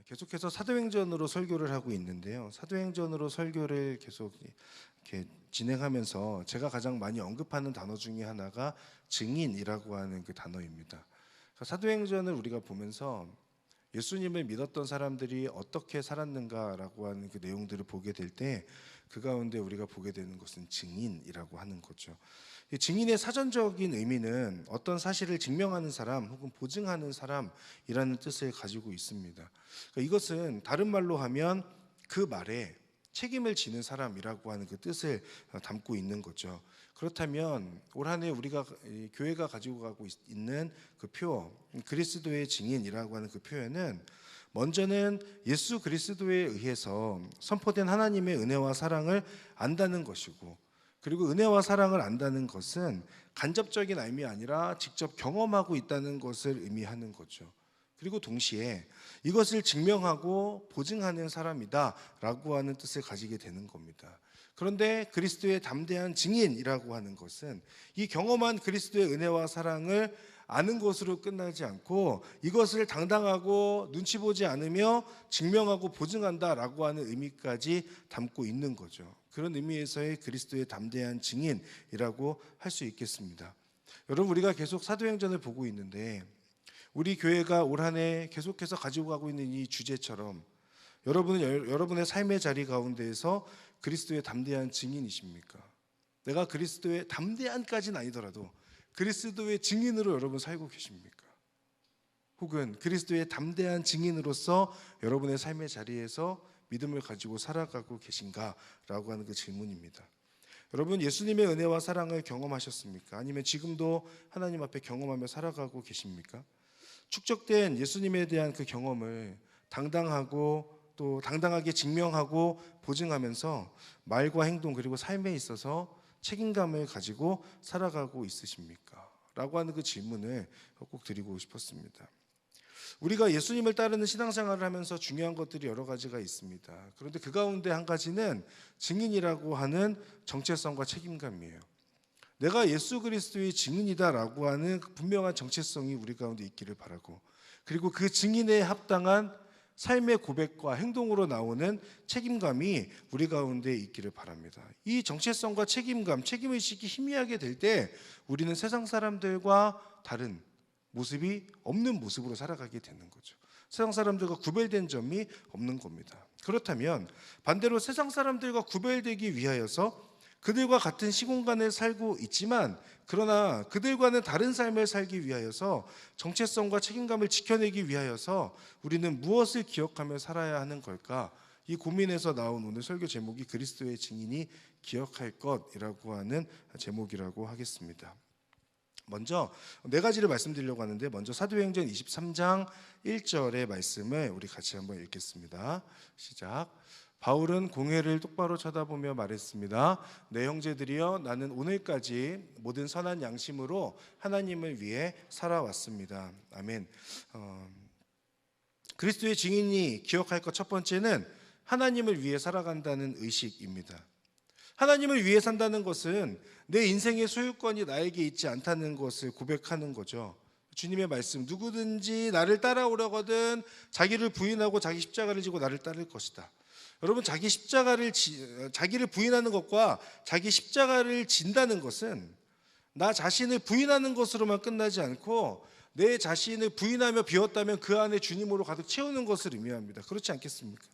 계속해서 사도행전으로 설교를 하고 있는데요. 사도행전으로 설교를 계속 이렇게 진행하면서 제가 가장 많이 언급하는 단어 중에 하나가 증인이라고 하는 그 단어입니다. 사도행전을 우리가 보면서 예수님을 믿었던 사람들이 어떻게 살았는가라고 하는 그 내용들을 보게 될 때 그 가운데 우리가 보게 되는 것은 증인이라고 하는 거죠. 증인의 사전적인 의미는 어떤 사실을 증명하는 사람 혹은 보증하는 사람이라는 뜻을 가지고 있습니다. 그러니까 이것은 다른 말로 하면 그 말에 책임을 지는 사람이라고 하는 그 뜻을 담고 있는 거죠. 그렇다면 올 한 해 우리가 교회가 가지고 가고 있는 그 표, 그리스도의 증인이라고 하는 그 표현은 먼저는 예수 그리스도에 의해서 선포된 하나님의 은혜와 사랑을 안다는 것이고, 그리고 은혜와 사랑을 안다는 것은 간접적인 의미 아니라 직접 경험하고 있다는 것을 의미하는 거죠. 그리고 동시에 이것을 증명하고 보증하는 사람이다라고 하는 뜻을 가지게 되는 겁니다. 그런데 그리스도의 담대한 증인이라고 하는 것은 이 경험한 그리스도의 은혜와 사랑을 아는 것으로 끝나지 않고 이것을 당당하고 눈치 보지 않으며 증명하고 보증한다라고 하는 의미까지 담고 있는 거죠. 그런 의미에서의 그리스도의 담대한 증인이라고 할 수 있겠습니다. 여러분, 우리가 계속 사도행전을 보고 있는데 우리 교회가 올 한 해 계속해서 가지고 가고 있는 이 주제처럼 여러분은 여러분의 삶의 자리 가운데에서 그리스도의 담대한 증인이십니까? 내가 그리스도의 담대한까지는 아니더라도 그리스도의 증인으로 여러분 살고 계십니까? 혹은 그리스도의 담대한 증인으로서 여러분의 삶의 자리에서 믿음을 가지고 살아가고 계신가라고 하는 그 질문입니다. 여러분, 예수님의 은혜와 사랑을 경험하셨습니까? 아니면 지금도 하나님 앞에 경험하며 살아가고 계십니까? 축적된 예수님에 대한 그 경험을 당당하고 또 당당하게 증명하고 보증하면서 말과 행동 그리고 삶에 있어서 책임감을 가지고 살아가고 있으십니까? 라고 하는 그 질문을 꼭 드리고 싶었습니다. 우리가 예수님을 따르는 신앙생활을 하면서 중요한 것들이 여러 가지가 있습니다. 그런데 그 가운데 한 가지는 증인이라고 하는 정체성과 책임감이에요. 내가 예수 그리스도의 증인이다라고 하는 분명한 정체성이 우리 가운데 있기를 바라고, 그리고 그 증인에 합당한 삶의 고백과 행동으로 나오는 책임감이 우리 가운데 있기를 바랍니다. 이 정체성과 책임감, 책임의식이 희미하게 될 때 우리는 세상 사람들과 다른 모습이 없는 모습으로 살아가게 되는 거죠. 세상 사람들과 구별된 점이 없는 겁니다. 그렇다면 반대로 세상 사람들과 구별되기 위하여서 그들과 같은 시공간에 살고 있지만 그러나 그들과는 다른 삶을 살기 위하여서 정체성과 책임감을 지켜내기 위하여서 우리는 무엇을 기억하며 살아야 하는 걸까? 이 고민에서 나온 오늘 설교 제목이 그리스도의 증인이 기억할 것이라고 하는 제목이라고 하겠습니다. 먼저 네 가지를 말씀드리려고 하는데, 먼저 사도행전 23장 1절의 말씀을 우리 같이 한번 읽겠습니다. 시작. 바울은 공회를 똑바로 쳐다보며 말했습니다. 내 형제들이여, 나는 오늘까지 모든 선한 양심으로 하나님을 위해 살아왔습니다. 아멘. 그리스도의 증인이 기억할 것 첫 번째는 하나님을 위해 살아간다는 의식입니다. 하나님을 위해 산다는 것은 내 인생의 소유권이 나에게 있지 않다는 것을 고백하는 거죠. 주님의 말씀, 누구든지 나를 따라오려거든 자기를 부인하고 자기 십자가를 지고 나를 따를 것이다. 여러분, 자기를 부인하는 것과 자기 십자가를 진다는 것은 나 자신을 부인하는 것으로만 끝나지 않고 내 자신을 부인하며 비웠다면 그 안에 주님으로 가득 채우는 것을 의미합니다. 그렇지 않겠습니까?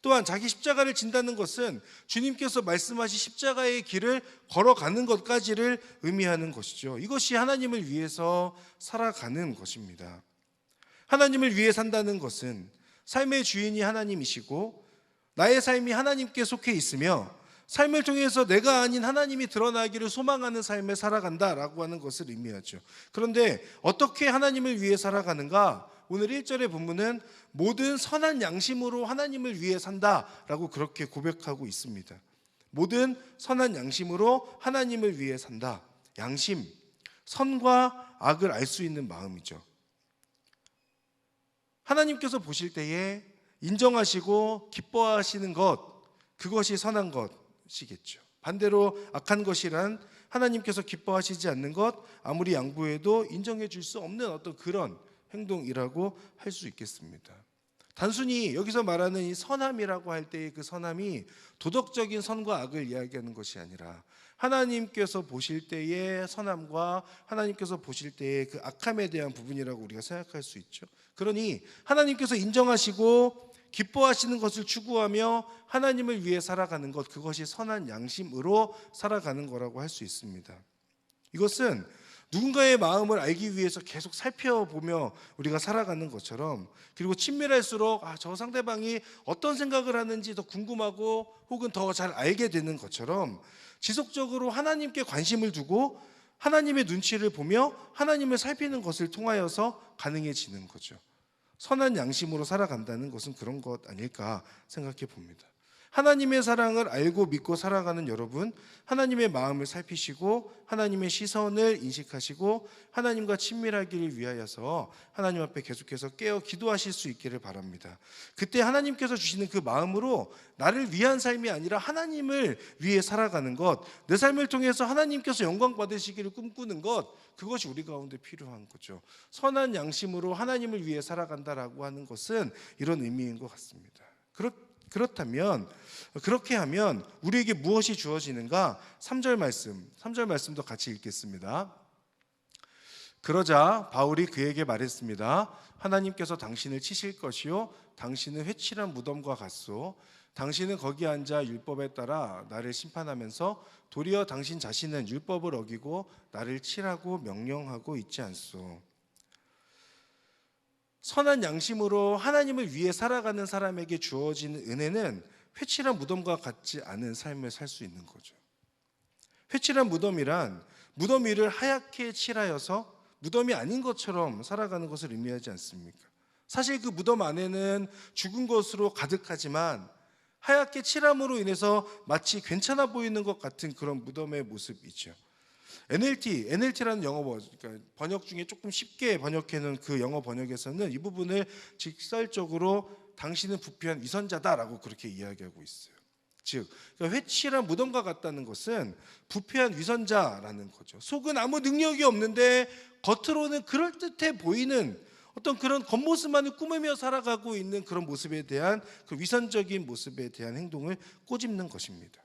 또한 자기 십자가를 진다는 것은 주님께서 말씀하신 십자가의 길을 걸어가는 것까지를 의미하는 것이죠. 이것이 하나님을 위해서 살아가는 것입니다. 하나님을 위해 산다는 것은 삶의 주인이 하나님이시고 나의 삶이 하나님께 속해 있으며 삶을 통해서 내가 아닌 하나님이 드러나기를 소망하는 삶을 살아간다라고 하는 것을 의미하죠. 그런데 어떻게 하나님을 위해 살아가는가? 오늘 1절의 본문은 모든 선한 양심으로 하나님을 위해 산다라고 그렇게 고백하고 있습니다. 모든 선한 양심으로 하나님을 위해 산다. 양심, 선과 악을 알 수 있는 마음이죠. 하나님께서 보실 때에 인정하시고 기뻐하시는 것, 그것이 선한 것이겠죠. 반대로 악한 것이란 하나님께서 기뻐하시지 않는 것, 아무리 양보해도 인정해 줄 수 없는 어떤 그런 행동이라고 할 수 있겠습니다. 단순히 여기서 말하는 이 선함이라고 할 때의 그 선함이 도덕적인 선과 악을 이야기하는 것이 아니라 하나님께서 보실 때의 선함과 하나님께서 보실 때의 그 악함에 대한 부분이라고 우리가 생각할 수 있죠. 그러니 하나님께서 인정하시고 기뻐하시는 것을 추구하며 하나님을 위해 살아가는 것, 그것이 선한 양심으로 살아가는 거라고 할 수 있습니다. 이것은 누군가의 마음을 알기 위해서 계속 살펴보며 우리가 살아가는 것처럼, 그리고 친밀할수록 저 상대방이 어떤 생각을 하는지 더 궁금하고 혹은 더 잘 알게 되는 것처럼 지속적으로 하나님께 관심을 두고 하나님의 눈치를 보며 하나님을 살피는 것을 통하여서 가능해지는 거죠. 선한 양심으로 살아간다는 것은 그런 것 아닐까 생각해 봅니다. 하나님의 사랑을 알고 믿고 살아가는 여러분, 하나님의 마음을 살피시고 하나님의 시선을 인식하시고 하나님과 친밀하기를 위하여서 하나님 앞에 계속해서 깨어 기도하실 수 있기를 바랍니다. 그때 하나님께서 주시는 그 마음으로 나를 위한 삶이 아니라 하나님을 위해 살아가는 것, 내 삶을 통해서 하나님께서 영광 받으시기를 꿈꾸는 것, 그것이 우리 가운데 필요한 거죠. 선한 양심으로 하나님을 위해 살아간다라고 하는 것은 이런 의미인 것 같습니다. 그렇다면, 그렇게 하면 우리에게 무엇이 주어지는가? 3절 말씀도 같이 읽겠습니다. 그러자 바울이 그에게 말했습니다. 하나님께서 당신을 치실 것이요 당신은 회칠한 무덤과 같소. 당신은 거기 앉아 율법에 따라 나를 심판하면서 도리어 당신 자신은 율법을 어기고 나를 치라고 명령하고 있지 않소. 선한 양심으로 하나님을 위해 살아가는 사람에게 주어지는 은혜는 회칠한 무덤과 같지 않은 삶을 살 수 있는 거죠. 회칠한 무덤이란 무덤 위를 하얗게 칠하여서 무덤이 아닌 것처럼 살아가는 것을 의미하지 않습니까? 사실 그 무덤 안에는 죽은 것으로 가득하지만 하얗게 칠함으로 인해서 마치 괜찮아 보이는 것 같은 그런 무덤의 모습이죠. NLT라는 영어 그러니까 번역 중에 조금 쉽게 번역해놓은 그 영어 번역에서는 이 부분을 직설적으로 당신은 부패한 위선자다라고 그렇게 이야기하고 있어요. 즉 회칠한 무덤과 같다는 것은 부패한 위선자라는 거죠. 속은 아무 능력이 없는데 겉으로는 그럴듯해 보이는 어떤 그런 겉모습만을 꾸미며 살아가고 있는 그런 모습에 대한 그 위선적인 모습에 대한 행동을 꼬집는 것입니다.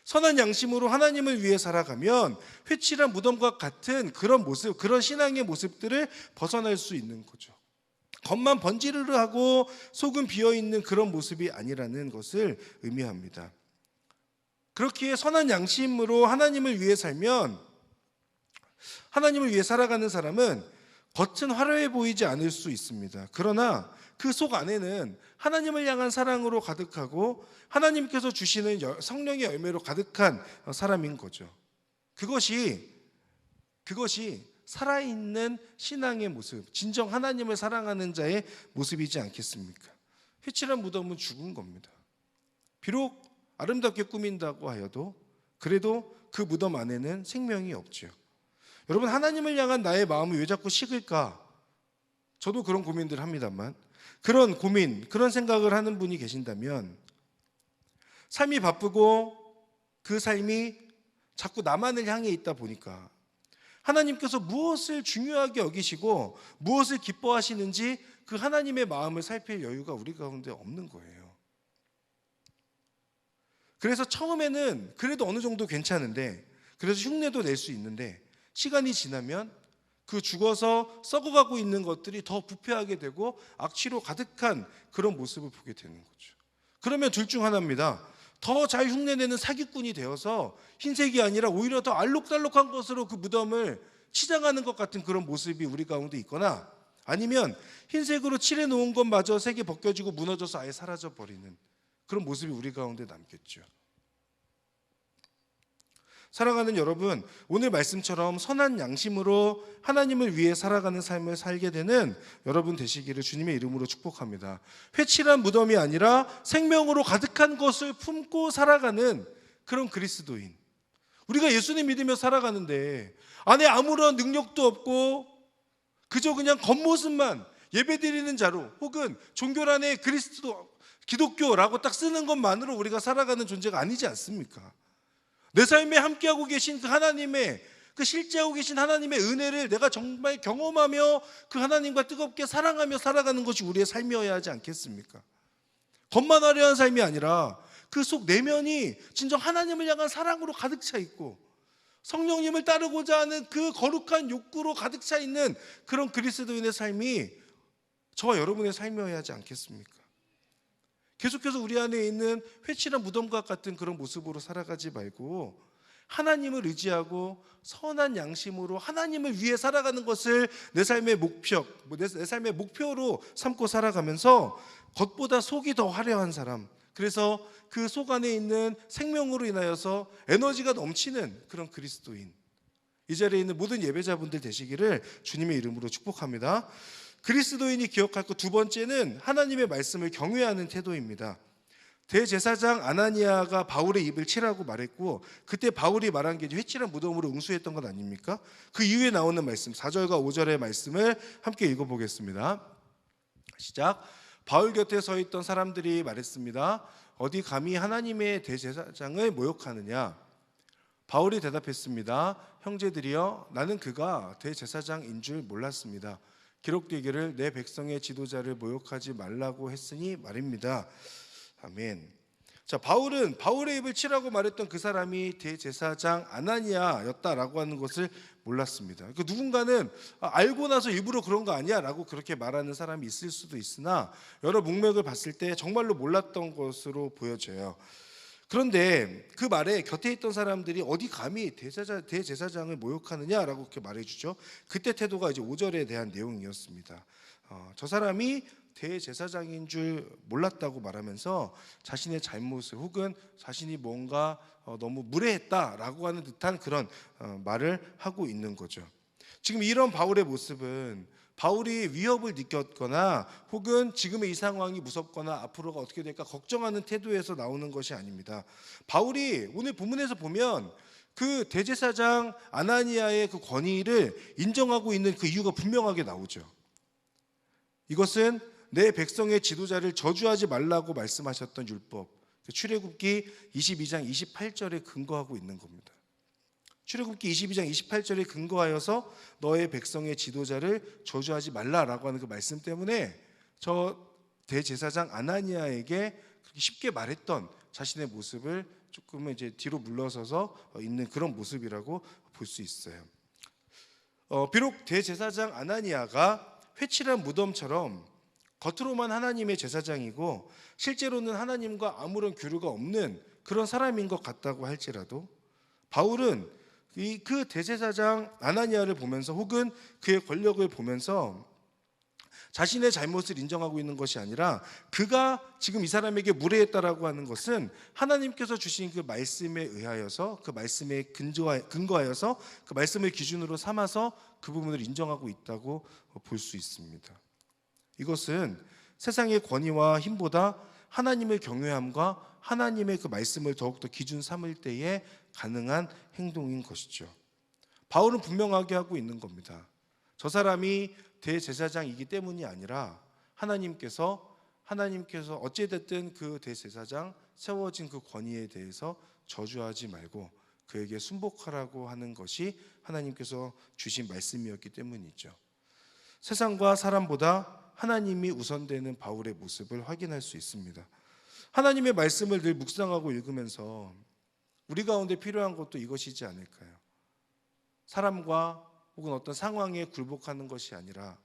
선한 양심으로 하나님을 위해 살아가면 회칠한 무덤과 같은 그런 모습, 그런 신앙의 모습들을 벗어날 수 있는 거죠. 겉만 번지르르하고 속은 비어있는 그런 모습이 아니라는 것을 의미합니다. 그렇기에 선한 양심으로 하나님을 위해 살면, 하나님을 위해 살아가는 사람은 겉은 화려해 보이지 않을 수 있습니다. 그러나 그 속 안에는 하나님을 향한 사랑으로 가득하고 하나님께서 주시는 성령의 열매로 가득한 사람인 거죠. 그것이 살아있는 신앙의 모습, 진정 하나님을 사랑하는 자의 모습이지 않겠습니까? 회칠한 무덤은 죽은 겁니다. 비록 아름답게 꾸민다고 하여도 그래도 그 무덤 안에는 생명이 없죠. 여러분, 하나님을 향한 나의 마음이 왜 자꾸 식을까? 저도 그런 고민들 합니다만, 그런 고민, 그런 생각을 하는 분이 계신다면 삶이 바쁘고 그 삶이 자꾸 나만을 향해 있다 보니까 하나님께서 무엇을 중요하게 여기시고 무엇을 기뻐하시는지 그 하나님의 마음을 살필 여유가 우리 가운데 없는 거예요. 그래서 처음에는 그래도 어느 정도 괜찮은데, 그래서 흉내도 낼 수 있는데 시간이 지나면 그 죽어서 썩어가고 있는 것들이 더 부패하게 되고 악취로 가득한 그런 모습을 보게 되는 거죠. 그러면 둘 중 하나입니다. 더 잘 흉내내는 사기꾼이 되어서 흰색이 아니라 오히려 더 알록달록한 것으로 그 무덤을 치장하는 것 같은 그런 모습이 우리 가운데 있거나, 아니면 흰색으로 칠해놓은 것마저 색이 벗겨지고 무너져서 아예 사라져버리는 그런 모습이 우리 가운데 남겠죠. 사랑하는 여러분, 오늘 말씀처럼 선한 양심으로 하나님을 위해 살아가는 삶을 살게 되는 여러분 되시기를 주님의 이름으로 축복합니다. 회칠한 무덤이 아니라 생명으로 가득한 것을 품고 살아가는 그런 그리스도인. 우리가 예수님 믿으며 살아가는데 안에 아무런 능력도 없고 그저 그냥 겉모습만 예배드리는 자로, 혹은 종교란에 기독교라고 딱 쓰는 것만으로 우리가 살아가는 존재가 아니지 않습니까? 내 삶에 함께하고 계신 그 하나님의 그 실제하고 계신 하나님의 은혜를 내가 정말 경험하며 그 하나님과 뜨겁게 사랑하며 살아가는 것이 우리의 삶이어야 하지 않겠습니까? 겉만 화려한 삶이 아니라 그 속 내면이 진정 하나님을 향한 사랑으로 가득 차 있고 성령님을 따르고자 하는 그 거룩한 욕구로 가득 차 있는 그런 그리스도인의 삶이 저와 여러분의 삶이어야 하지 않겠습니까? 계속해서 우리 안에 있는 회칠한 무덤과 같은 그런 모습으로 살아가지 말고 하나님을 의지하고 선한 양심으로 하나님을 위해 살아가는 것을 내 삶의 목표로 삼고 살아가면서 겉보다 속이 더 화려한 사람, 그래서 그 속 안에 있는 생명으로 인하여서 에너지가 넘치는 그런 그리스도인, 이 자리에 있는 모든 예배자분들 되시기를 주님의 이름으로 축복합니다. 그리스도인이 기억할 것 두 번째는 하나님의 말씀을 경외하는 태도입니다. 대제사장 아나니아가 바울의 입을 치라고 말했고, 그때 바울이 말한 게 회칠한 무덤으로 응수했던 것 아닙니까? 그 이후에 나오는 말씀 4절과 5절의 말씀을 함께 읽어보겠습니다. 시작. 바울 곁에 서 있던 사람들이 말했습니다. 어디 감히 하나님의 대제사장을 모욕하느냐? 바울이 대답했습니다. 형제들이여, 나는 그가 대제사장인 줄 몰랐습니다. 기록되기를 내 백성의 지도자를 모욕하지 말라고 했으니 말입니다. 아멘. 자, 바울은 바울의 입을 치라고 말했던 그 사람이 대제사장 아나니아였다라고 하는 것을 몰랐습니다. 그 누군가는 알고 나서 일부러 그런 거 아니야 라고 그렇게 말하는 사람이 있을 수도 있으나 여러 문맥을 봤을 때 정말로 몰랐던 것으로 보여져요. 그런데 그 말에 곁에 있던 사람들이 어디 감히 대제사장을 모욕하느냐라고 그렇게 말해주죠. 그때 태도가 이제 5절에 대한 내용이었습니다. 저 사람이 대제사장인 줄 몰랐다고 말하면서 자신의 잘못을 혹은 자신이 뭔가 너무 무례했다라고 하는 듯한 그런 말을 하고 있는 거죠. 지금 이런 바울의 모습은 바울이 위협을 느꼈거나 혹은 지금의 이 상황이 무섭거나 앞으로가 어떻게 될까 걱정하는 태도에서 나오는 것이 아닙니다. 바울이 오늘 본문에서 보면 그 대제사장 아나니아의 그 권위를 인정하고 있는 그 이유가 분명하게 나오죠. 이것은 내 백성의 지도자를 저주하지 말라고 말씀하셨던 율법, 출애굽기 22장 28절에 근거하고 있는 겁니다. 출애굽기 22장 28절에 근거하여서 너의 백성의 지도자를 저주하지 말라라고 하는 그 말씀 때문에 저 대제사장 아나니아에게 그렇게 쉽게 말했던 자신의 모습을 조금은 이제 뒤로 물러서서 있는 그런 모습이라고 볼 수 있어요. 비록 대제사장 아나니아가 회칠한 무덤처럼 겉으로만 하나님의 제사장이고 실제로는 하나님과 아무런 교류가 없는 그런 사람인 것 같다고 할지라도 바울은 그 대제사장 아나니아를 보면서 혹은 그의 권력을 보면서 자신의 잘못을 인정하고 있는 것이 아니라 그가 지금 이 사람에게 무례했다라고 하는 것은 하나님께서 주신 그 말씀에 의하여서 그 말씀에 근거하여서 그 말씀을 기준으로 삼아서 그 부분을 인정하고 있다고 볼 수 있습니다. 이것은 세상의 권위와 힘보다 하나님의 경외함과 하나님의 그 말씀을 더욱더 기준 삼을 때에 가능한 행동인 것이죠. 바울은 분명하게 하고 있는 겁니다. 저 사람이 대제사장이기 때문이 아니라 하나님께서 어찌됐든 그 대제사장 세워진 그 권위에 대해서 저주하지 말고 그에게 순복하라고 하는 것이 하나님께서 주신 말씀이었기 때문이죠. 세상과 사람보다 하나님이 우선되는 바울의 모습을 확인할 수 있습니다. 하나님의 말씀을 늘 묵상하고 읽으면서 우리 가운데 필요한 것도 이것이지 않을까요? 사람과 혹은 어떤 상황에 굴복하는 것이 아니라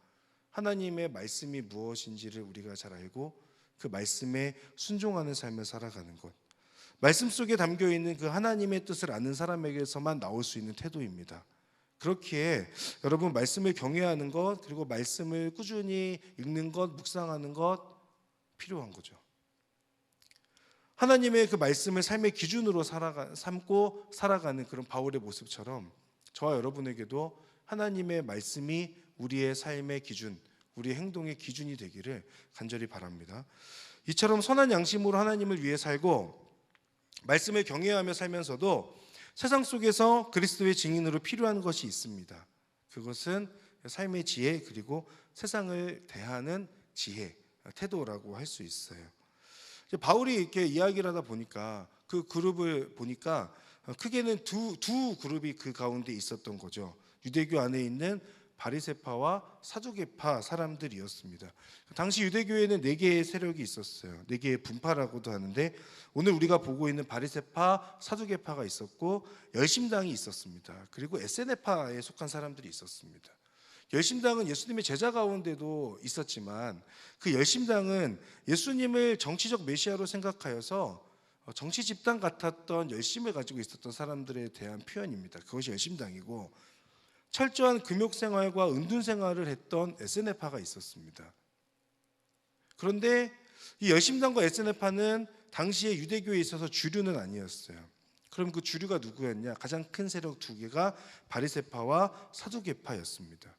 하나님의 말씀이 무엇인지를 우리가 잘 알고 그 말씀에 순종하는 삶을 살아가는 것, 말씀 속에 담겨있는 그 하나님의 뜻을 아는 사람에게서만 나올 수 있는 태도입니다. 그렇기에 여러분 말씀을 경외하는 것, 그리고 말씀을 꾸준히 읽는 것, 묵상하는 것 필요한 거죠. 하나님의 그 말씀을 삶의 기준으로 삼고 살아가는 그런 바울의 모습처럼 저와 여러분에게도 하나님의 말씀이 우리의 삶의 기준, 우리의 행동의 기준이 되기를 간절히 바랍니다. 이처럼 선한 양심으로 하나님을 위해 살고 말씀을 경외하며 살면서도 세상 속에서 그리스도의 증인으로 필요한 것이 있습니다. 그것은 삶의 지혜 그리고 세상을 대하는 지혜, 태도라고 할 수 있어요. 바울이 이렇게 이야기를 하다 보니까 그 그룹을 보니까 크게는 두 그룹이 그 가운데 있었던 거죠. 유대교 안에 있는 바리새파와 사두개파 사람들이었습니다. 당시 유대교에는 네 개의 세력이 있었어요. 네 개의 분파라고도 하는데 오늘 우리가 보고 있는 바리새파, 사두개파가 있었고 열심당이 있었습니다. 그리고 에세네파에 속한 사람들이 있었습니다. 열심당은 예수님의 제자 가운데도 있었지만 그 열심당은 예수님을 정치적 메시아로 생각하여서 정치 집단 같았던 열심을 가지고 있었던 사람들에 대한 표현입니다. 그것이 열심당이고 철저한 금욕 생활과 은둔 생활을 했던 에스네파가 있었습니다. 그런데 이 열심당과 에스네파는 당시에 유대교에 있어서 주류는 아니었어요. 그럼 그 주류가 누구였냐? 가장 큰 세력 두 개가 바리새파와 사두개파였습니다.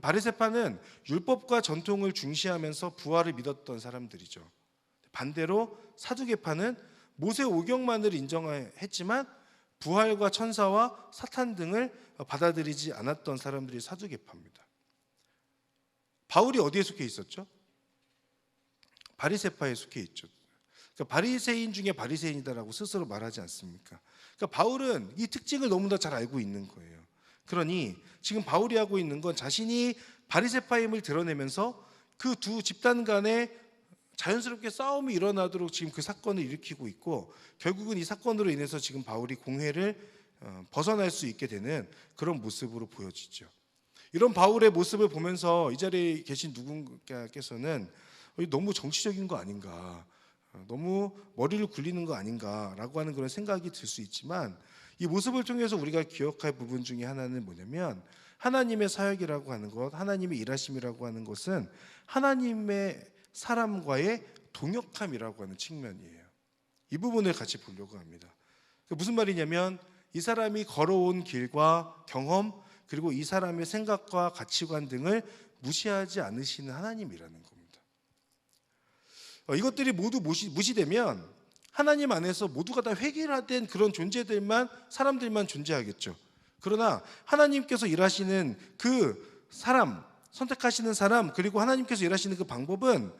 바리새파는 율법과 전통을 중시하면서 부활을 믿었던 사람들이죠. 반대로 사두개파는 모세 오경만을 인정했지만 부활과 천사와 사탄 등을 받아들이지 않았던 사람들이 사두개파입니다. 바울이 어디에 속해 있었죠? 바리새파에 속해 있죠. 그러니까 바리새인 중에 바리새인이다라고 스스로 말하지 않습니까? 그러니까 바울은 이 특징을 너무나 잘 알고 있는 거예요. 그러니 지금 바울이 하고 있는 건 자신이 바리새파임을 드러내면서 그 두 집단 간에 자연스럽게 싸움이 일어나도록 지금 그 사건을 일으키고 있고 결국은 이 사건으로 인해서 지금 바울이 공회를 벗어날 수 있게 되는 그런 모습으로 보여지죠. 이런 바울의 모습을 보면서 이 자리에 계신 누군가께서는 너무 정치적인 거 아닌가, 너무 머리를 굴리는 거 아닌가라고 하는 그런 생각이 들 수 있지만 이 모습을 통해서 우리가 기억할 부분 중에 하나는 뭐냐면 하나님의 사역이라고 하는 것, 하나님의 일하심이라고 하는 것은 하나님의 사람과의 동역함이라고 하는 측면이에요. 이 부분을 같이 보려고 합니다. 무슨 말이냐면 이 사람이 걸어온 길과 경험 그리고 이 사람의 생각과 가치관 등을 무시하지 않으시는 하나님이라는 겁니다. 이것들이 모두 무시되면 하나님 안에서 모두가 다 획일화된 그런 존재들만 사람들만 존재하겠죠. 그러나 하나님께서 일하시는 그 사람, 선택하시는 사람 그리고 하나님께서 일하시는 그 방법은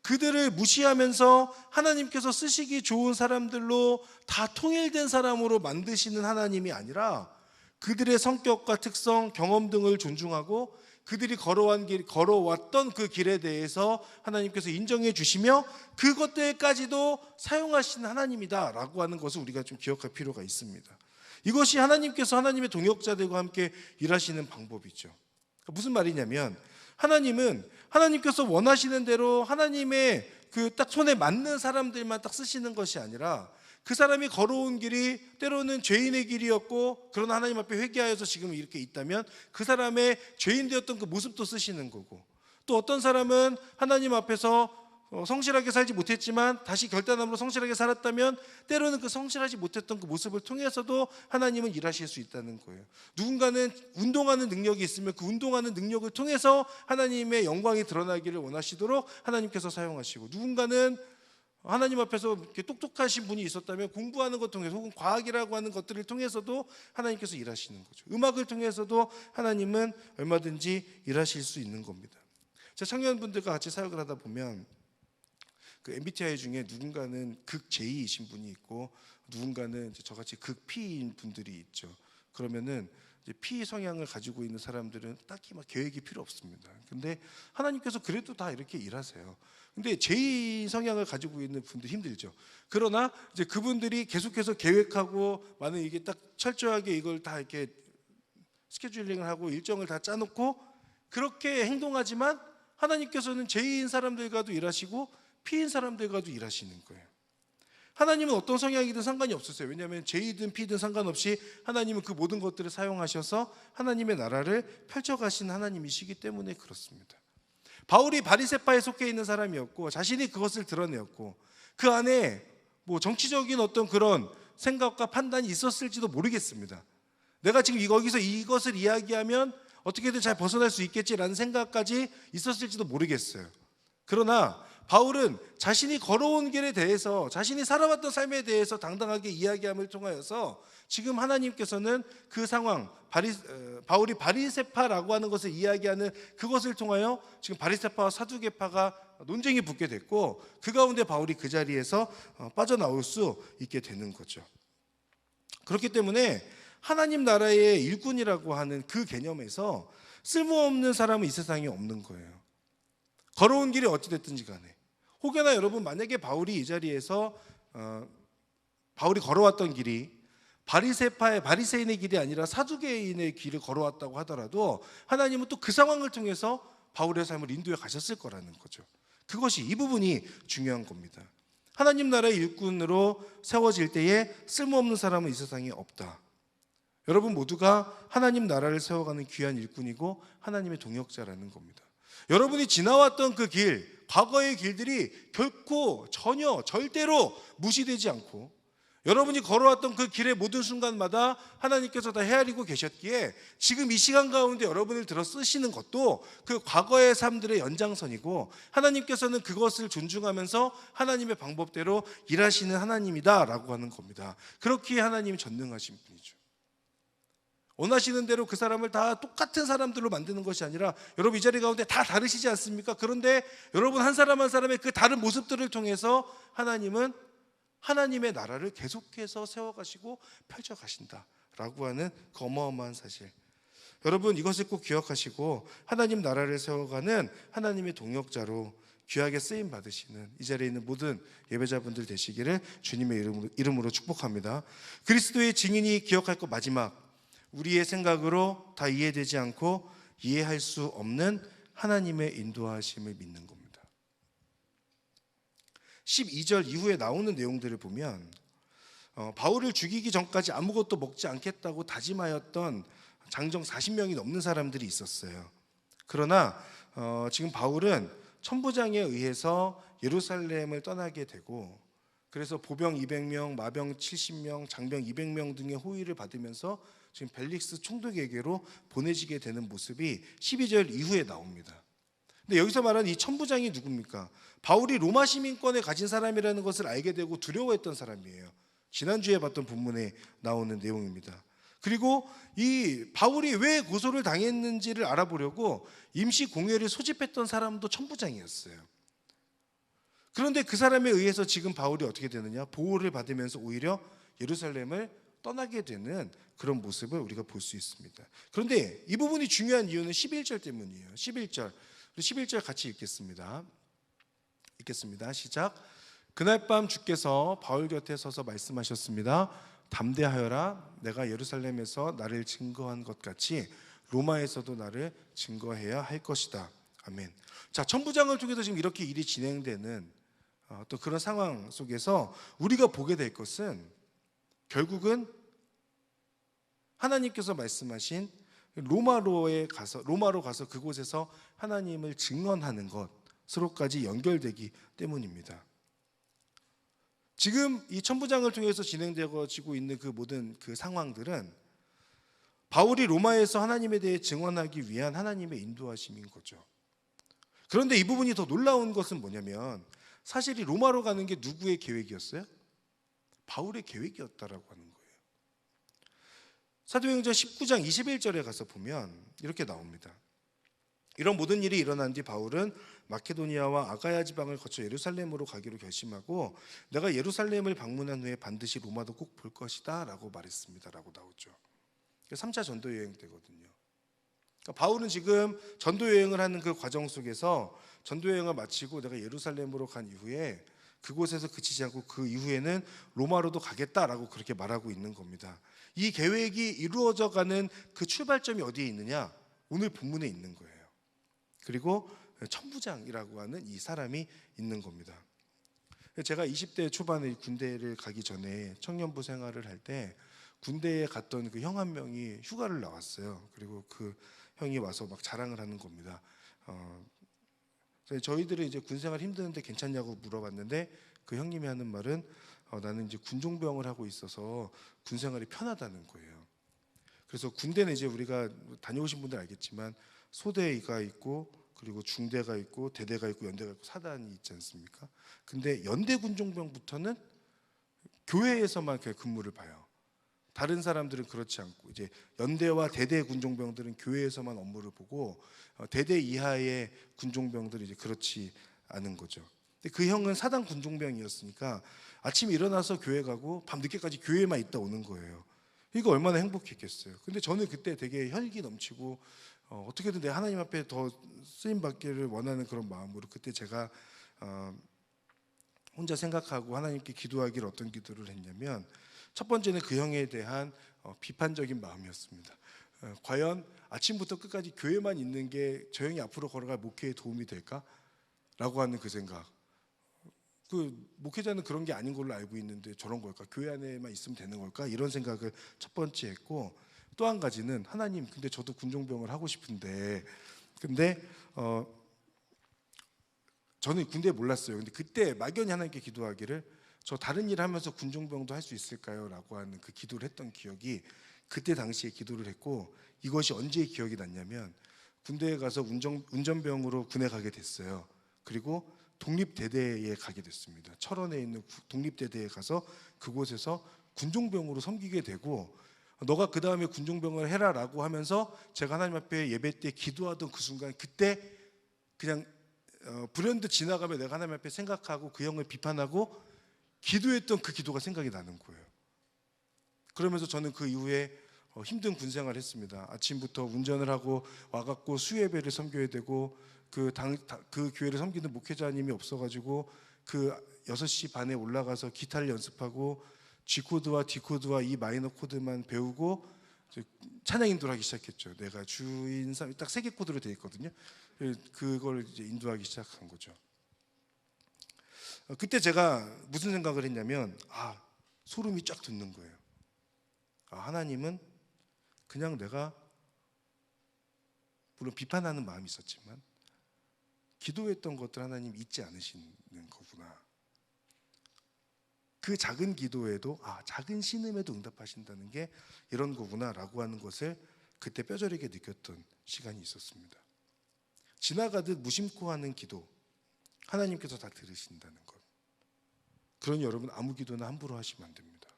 그들을 무시하면서 하나님께서 쓰시기 좋은 사람들로 다 통일된 사람으로 만드시는 하나님이 아니라 그들의 성격과 특성, 경험 등을 존중하고 그들이 걸어왔던 그 길에 대해서 하나님께서 인정해 주시며 그것들까지도 사용하시는 하나님이다라고 하는 것을 우리가 좀 기억할 필요가 있습니다. 이것이 하나님께서 하나님의 동역자들과 함께 일하시는 방법이죠. 무슨 말이냐면 하나님은 하나님께서 원하시는 대로 하나님의 그 딱 손에 맞는 사람들만 딱 쓰시는 것이 아니라 그 사람이 걸어온 길이 때로는 죄인의 길이었고 그러나 하나님 앞에 회개하여서 지금 이렇게 있다면 그 사람의 죄인 되었던 그 모습도 쓰시는 거고 또 어떤 사람은 하나님 앞에서 성실하게 살지 못했지만 다시 결단함으로 성실하게 살았다면 때로는 그 성실하지 못했던 그 모습을 통해서도 하나님은 일하실 수 있다는 거예요. 누군가는 운동하는 능력이 있으면 그 운동하는 능력을 통해서 하나님의 영광이 드러나기를 원하시도록 하나님께서 사용하시고 누군가는 하나님 앞에서 이렇게 똑똑하신 분이 있었다면 공부하는 것 통해서 혹은 과학이라고 하는 것들을 통해서도 하나님께서 일하시는 거죠. 음악을 통해서도 하나님은 얼마든지 일하실 수 있는 겁니다. 제 청년분들과 같이 사역을 하다 보면 그 MBTI 중에 누군가는 극 J이신 분이 있고 누군가는 저같이 극 P인 분들이 있죠. 그러면은 이제 P 성향을 가지고 있는 사람들은 딱히 막 계획이 필요 없습니다. 근데 하나님께서 그래도 다 이렇게 일하세요. 근데 J 성향을 가지고 있는 분들 힘들죠. 그러나 이제 그분들이 계속해서 계획하고 많은 이게 딱 철저하게 이걸 다 이렇게 스케줄링을 하고 일정을 다 짜놓고 그렇게 행동하지만 하나님께서는 J인 사람들과도 일하시고 P인 사람들과도 일하시는 거예요. 하나님은 어떤 성향이든 상관이 없었어요. 왜냐하면 J든 P든 상관없이 하나님은 그 모든 것들을 사용하셔서 하나님의 나라를 펼쳐가신 하나님이시기 때문에 그렇습니다. 바울이 바리새파에 속해 있는 사람이었고 자신이 그것을 드러내었고 그 안에 뭐 정치적인 어떤 그런 생각과 판단이 있었을지도 모르겠습니다. 내가 지금 여기서 이것을 이야기하면 어떻게든 잘 벗어날 수 있겠지라는 생각까지 있었을지도 모르겠어요. 그러나 바울은 자신이 걸어온 길에 대해서 자신이 살아왔던 삶에 대해서 당당하게 이야기함을 통하여서 지금 하나님께서는 그 상황 바울이 바리새파라고 하는 것을 이야기하는 그것을 통하여 지금 바리새파와 사두개파가 논쟁이 붙게 됐고 그 가운데 바울이 그 자리에서 빠져나올 수 있게 되는 거죠. 그렇기 때문에 하나님 나라의 일꾼이라고 하는 그 개념에서 쓸모없는 사람은 이 세상에 없는 거예요. 걸어온 길이 어찌됐든지 간에. 혹여나 여러분 만약에 바울이 이 자리에서 바울이 걸어왔던 길이 바리새인의 길이 아니라 사두개인의 길을 걸어왔다고 하더라도 하나님은 또 그 상황을 통해서 바울의 삶을 인도해 가셨을 거라는 거죠. 그것이 이 부분이 중요한 겁니다. 하나님 나라의 일꾼으로 세워질 때에 쓸모없는 사람은 이 세상에 없다. 여러분 모두가 하나님 나라를 세워가는 귀한 일꾼이고 하나님의 동역자라는 겁니다. 여러분이 지나왔던 그 길, 과거의 길들이 결코 전혀 절대로 무시되지 않고 여러분이 걸어왔던 그 길의 모든 순간마다 하나님께서 다 헤아리고 계셨기에 지금 이 시간 가운데 여러분을 들어 쓰시는 것도 그 과거의 삶들의 연장선이고 하나님께서는 그것을 존중하면서 하나님의 방법대로 일하시는 하나님이다라고 하는 겁니다. 그렇기에 하나님이 전능하신 분이죠. 원하시는 대로 그 사람을 다 똑같은 사람들로 만드는 것이 아니라 여러분 이 자리 가운데 다 다르시지 않습니까? 그런데 여러분 한 사람 한 사람의 그 다른 모습들을 통해서 하나님은 하나님의 나라를 계속해서 세워가시고 펼쳐가신다라고 하는 그 어마어마한 사실, 여러분 이것을 꼭 기억하시고 하나님 나라를 세워가는 하나님의 동역자로 귀하게 쓰임 받으시는 이 자리에 있는 모든 예배자분들 되시기를 주님의 이름으로 축복합니다. 그리스도의 증인이 기억할 것 마지막, 우리의 생각으로 다 이해되지 않고 이해할 수 없는 하나님의 인도하심을 믿는 겁니다. 12절 이후에 나오는 내용들을 보면 바울을 죽이기 전까지 아무것도 먹지 않겠다고 다짐하였던 장정 40명이 넘는 사람들이 있었어요. 그러나 지금 바울은 천부장에 의해서 예루살렘을 떠나게 되고, 그래서 보병 200명, 마병 70명, 장병 200명 등의 호위를 받으면서 지금 벨릭스 총독에게로 보내지게 되는 모습이 12절 이후에 나옵니다. 근데 여기서 말하는 이 천부장이 누굽니까? 바울이 로마 시민권을 가진 사람이라는 것을 알게 되고 두려워했던 사람이에요. 지난주에 봤던 본문에 나오는 내용입니다. 그리고 이 바울이 왜 고소를 당했는지를 알아보려고 임시 공회를 소집했던 사람도 천부장이었어요. 그런데 그 사람에 의해서 지금 바울이 어떻게 되느냐? 보호를 받으면서 오히려 예루살렘을 떠나게 되는 그런 모습을 우리가 볼 수 있습니다. 그런데 이 부분이 중요한 이유는 11절 때문이에요. 11절 같이 읽겠습니다. 시작. 그날 밤 주께서 바울 곁에 서서 말씀하셨습니다. 담대하여라. 내가 예루살렘에서 나를 증거한 것 같이 로마에서도 나를 증거해야 할 것이다. 아멘. 자, 천부장을 통해서 지금 이렇게 일이 진행되는 또 그런 상황 속에서 우리가 보게 될 것은 결국은 하나님께서 말씀하신 로마로 가서 그곳에서 하나님을 증언하는 것으로까지 연결되기 때문입니다. 지금 이 천부장을 통해서 진행되어지고 있는 그 모든 그 상황들은 바울이 로마에서 하나님에 대해 증언하기 위한 하나님의 인도하심인 거죠. 그런데 이 부분이 더 놀라운 것은 뭐냐면 사실 이 로마로 가는 게 누구의 계획이었어요? 바울의 계획이었다라고 하는 거예요. 사도행전 19장 21절에 가서 보면 이렇게 나옵니다. 이런 모든 일이 일어난 뒤 바울은 마케도니아와 아가야 지방을 거쳐 예루살렘으로 가기로 결심하고 내가 예루살렘을 방문한 후에 반드시 로마도 꼭 볼 것이다 라고 말했습니다 라고 나오죠. 3차 전도 여행 때거든요. 그러니까 바울은 지금 전도 여행을 하는 그 과정 속에서 전도 여행을 마치고 내가 예루살렘으로 간 이후에 그곳에서 그치지 않고 그 이후에는 로마로도 가겠다라고 그렇게 말하고 있는 겁니다. 이 계획이 이루어져가는 그 출발점이 어디에 있느냐? 오늘 본문에 있는 거예요. 그리고 천부장이라고 하는 이 사람이 있는 겁니다. 제가 20대 초반에 군대를 가기 전에 청년부 생활을 할 때 군대에 갔던 그 형 한 명이 휴가를 나왔어요. 그리고 그 형이 와서 막 자랑을 하는 겁니다. 저희들은 이제 군 생활 힘드는데 괜찮냐고 물어봤는데 그 형님이 하는 말은 나는 이제 군종병을 하고 있어서 군 생활이 편하다는 거예요. 그래서 군대는 이제 우리가 다녀오신 분들 알겠지만 소대가 있고 그리고 중대가 있고 대대가 있고 연대가 있고 사단이 있지 않습니까? 근데 연대 군종병부터는 교회에서만 근무를 봐요. 다른 사람들은 그렇지 않고 이제 연대와 대대 군종병들은 교회에서만 업무를 보고 대대 이하의 군종병들은 이제 그렇지 않은 거죠. 근데 그 형은 사단 군종병이었으니까 아침에 일어나서 교회 가고 밤 늦게까지 교회에만 있다 오는 거예요. 이거 얼마나 행복했겠어요. 근데 저는 그때 되게 혈기 넘치고 어떻게든 내 하나님 앞에 더 쓰임 받기를 원하는 그런 마음으로 그때 제가 혼자 생각하고 하나님께 기도하기를 어떤 기도를 했냐면, 첫 번째는 그 형에 대한 비판적인 마음이었습니다. 과연 아침부터 끝까지 교회만 있는 게 저 형이 앞으로 걸어갈 목회에 도움이 될까? 라고 하는 그 생각. 그 목회자는 그런 게 아닌 걸로 알고 있는데 저런 걸까? 교회 안에만 있으면 되는 걸까? 이런 생각을 첫 번째 했고, 또 한 가지는 하나님, 근데 저도 군종병을 하고 싶은데, 근데 저는 군대에 몰랐어요. 근데 그때 막연히 하나님께 기도하기를, 저 다른 일 하면서 군종병도 할 수 있을까요? 라고 하는 그 기도를 했던 기억이, 그때 당시에 기도를 했고, 이것이 언제 기억이 났냐면 군대에 가서 운전병으로 군에 가게 됐어요. 그리고 독립대대에 가게 됐습니다. 철원에 있는 독립대대에 가서 그곳에서 군종병으로 섬기게 되고, 너가 그 다음에 군종병을 해라라고 하면서 제가 하나님 앞에 예배 때 기도하던 그 순간, 그때 그냥 불현듯 지나가며 내가 하나님 앞에 생각하고 그 형을 비판하고 기도했던 그 기도가 생각이 나는 거예요. 그러면서 저는 그 이후에 힘든 군 생활을 했습니다. 아침부터 운전을 하고 와갖고 수예배를 섬겨야 되고, 그 교회를 섬기는 목회자님이 없어가지고 그 6시 반에 올라가서 기타를 연습하고 G 코드와 D 코드와 E 마이너 코드만 배우고 찬양 인도를 하기 시작했죠. 내가 주인 딱 3개 코드로 되어 있거든요. 그걸 이제 인도하기 시작한 거죠. 그때 제가 무슨 생각을 했냐면, 소름이 쫙 돋는 거예요. 하나님은 그냥 내가 물론 비판하는 마음이 있었지만 기도했던 것들 하나님 잊지 않으시는 거구나. 그 작은 기도에도, 작은 신음에도 응답하신다는 게 이런 거구나라고 하는 것을 그때 뼈저리게 느꼈던 시간이 있었습니다. 지나가듯 무심코 하는 기도, 하나님께서 다 들으신다는 것. 그러니 여러분, 아무 기도나 함부로 하시면 안 됩니다.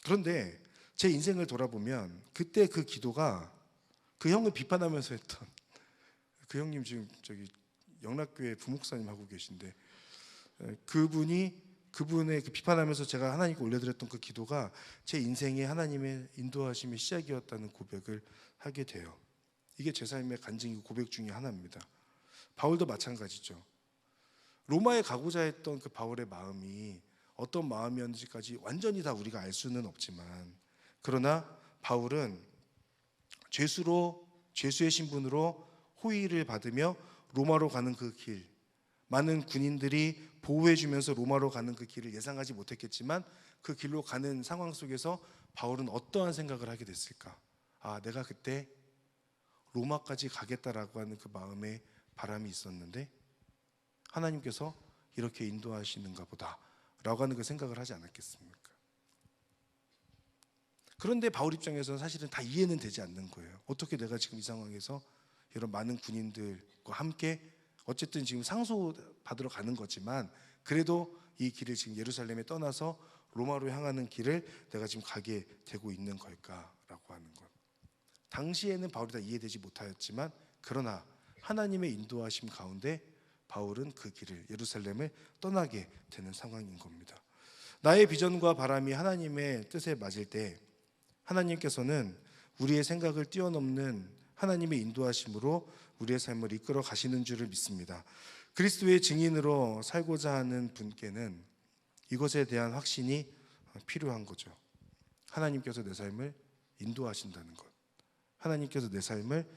그런데 제 인생을 돌아보면 그때 그 기도가 그 형을 비판하면서 했던, 그 형님 지금 저기 영락교회 부목사님 하고 계신데, 그분의 그 비판하면서 제가 하나님께 올려드렸던 그 기도가 제 인생에 하나님의 인도하심의 시작이었다는 고백을 하게 돼요. 이게 제 삶의 간증이고 고백 중에 하나입니다. 바울도 마찬가지죠. 로마에 가고자 했던 그 바울의 마음이 어떤 마음이었는지까지 완전히 다 우리가 알 수는 없지만, 그러나 바울은 죄수의 신분으로 호위를 받으며 로마로 가는 그 길, 많은 군인들이 보호해주면서 로마로 가는 그 길을 예상하지 못했겠지만 그 길로 가는 상황 속에서 바울은 어떠한 생각을 하게 됐을까? 내가 그때 로마까지 가겠다라고 하는 그 마음의 바람이 있었는데 하나님께서 이렇게 인도하시는가 보다 라고 하는 그 생각을 하지 않았겠습니까? 그런데 바울 입장에서는 사실은 다 이해는 되지 않는 거예요. 어떻게 내가 지금 이 상황에서 이런 많은 군인들과 함께, 어쨌든 지금 상소받으러 가는 거지만 그래도 이 길을 지금 예루살렘에 떠나서 로마로 향하는 길을 내가 지금 가게 되고 있는 걸까라고 하는 것. 당시에는 바울이 다 이해되지 못하였지만, 그러나 하나님의 인도하심 가운데 바울은 그 길을, 예루살렘을 떠나게 되는 상황인 겁니다. 나의 비전과 바람이 하나님의 뜻에 맞을 때 하나님께서는 우리의 생각을 뛰어넘는 하나님의 인도하심으로 우리의 삶을 이끌어 가시는 줄을 믿습니다. 그리스도의 증인으로 살고자 하는 분께는 이것에 대한 확신이 필요한 거죠. 하나님께서 내 삶을 인도하신다는 것, 하나님께서 내 삶을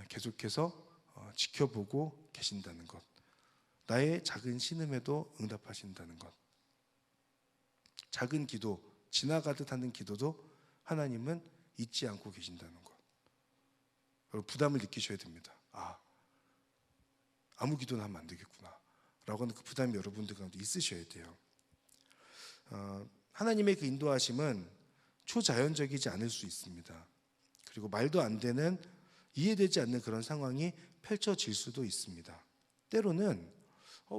계속해서 지켜보고 계신다는 것, 나의 작은 신음에도 응답하신다는 것, 작은 기도, 지나가듯 하는 기도도 하나님은 잊지 않고 계신다는 것. 여러분, 부담을 느끼셔야 됩니다. 아무 기도나 하면 안 되겠구나 라고 하는 그 부담이 여러분들 가운데 있으셔야 돼요. 하나님의 그 인도하심은 초자연적이지 않을 수 있습니다. 그리고 말도 안 되는, 이해되지 않는 그런 상황이 펼쳐질 수도 있습니다. 때로는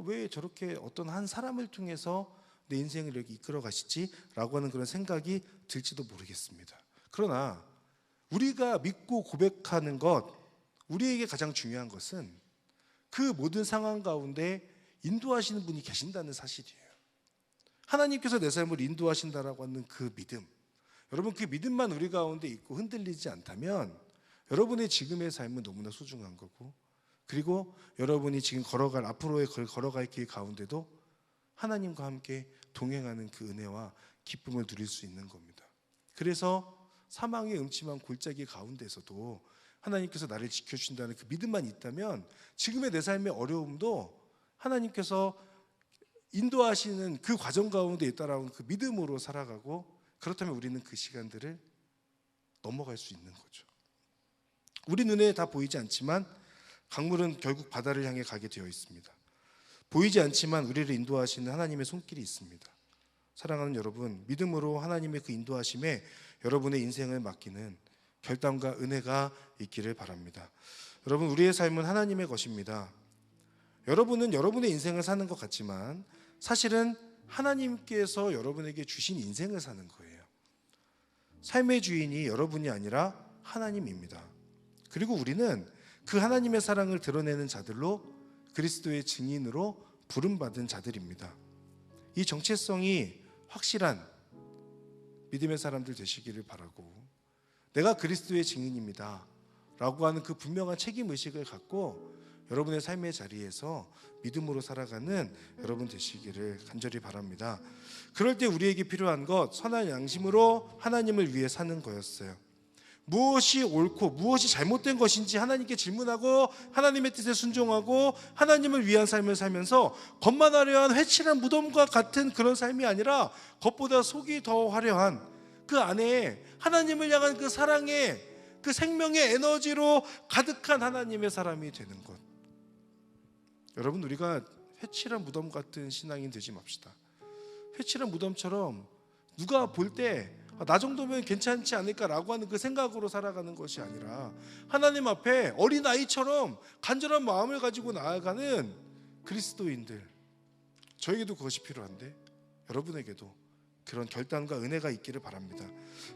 왜 저렇게 어떤 한 사람을 통해서 내 인생을 이렇게 이끌어 가시지? 라고 하는 그런 생각이 들지도 모르겠습니다. 그러나 우리가 믿고 고백하는 것, 우리에게 가장 중요한 것은 그 모든 상황 가운데 인도하시는 분이 계신다는 사실이에요. 하나님께서 내 삶을 인도하신다라고 하는 그 믿음, 여러분 그 믿음만 우리 가운데 있고 흔들리지 않다면 여러분의 지금의 삶은 너무나 소중한 거고, 그리고 여러분이 지금 앞으로의 걸어갈 길 가운데도 하나님과 함께 동행하는 그 은혜와 기쁨을 누릴 수 있는 겁니다. 그래서 사망의 음침한 골짜기 가운데서도 하나님께서 나를 지켜주신다는 그 믿음만 있다면 지금의 내 삶의 어려움도 하나님께서 인도하시는 그 과정 가운데 있다라는 그 믿음으로 살아가고, 그렇다면 우리는 그 시간들을 넘어갈 수 있는 거죠. 우리 눈에 다 보이지 않지만 강물은 결국 바다를 향해 가게 되어 있습니다. 보이지 않지만 우리를 인도하시는 하나님의 손길이 있습니다. 사랑하는 여러분, 믿음으로 하나님의 그 인도하심에 여러분의 인생을 맡기는 결단과 은혜가 있기를 바랍니다. 여러분, 우리의 삶은 하나님의 것입니다. 여러분은 여러분의 인생을 사는 것 같지만 사실은 하나님께서 여러분에게 주신 인생을 사는 거예요. 삶의 주인이 여러분이 아니라 하나님입니다. 그리고 우리는 그 하나님의 사랑을 드러내는 자들로, 그리스도의 증인으로 부름받은 자들입니다. 이 정체성이 확실한 믿음의 사람들 되시기를 바라고, 내가 그리스도의 증인입니다 라고 하는 그 분명한 책임의식을 갖고 여러분의 삶의 자리에서 믿음으로 살아가는 여러분 되시기를 간절히 바랍니다. 그럴 때 우리에게 필요한 것, 선한 양심으로 하나님을 위해 사는 거였어요. 무엇이 옳고 무엇이 잘못된 것인지 하나님께 질문하고 하나님의 뜻에 순종하고 하나님을 위한 삶을 살면서 겉만 화려한 회칠한 무덤과 같은 그런 삶이 아니라 겉보다 속이 더 화려한 그 안에 하나님을 향한 그 사랑의 그 생명의 에너지로 가득한 하나님의 사람이 되는 것. 여러분, 우리가 회칠한 무덤 같은 신앙인 되지 맙시다. 회칠한 무덤처럼 누가 볼 때 나 정도면 괜찮지 않을까라고 하는 그 생각으로 살아가는 것이 아니라 하나님 앞에 어린아이처럼 간절한 마음을 가지고 나아가는 그리스도인들, 저에게도 그것이 필요한데 여러분에게도 그런 결단과 은혜가 있기를 바랍니다.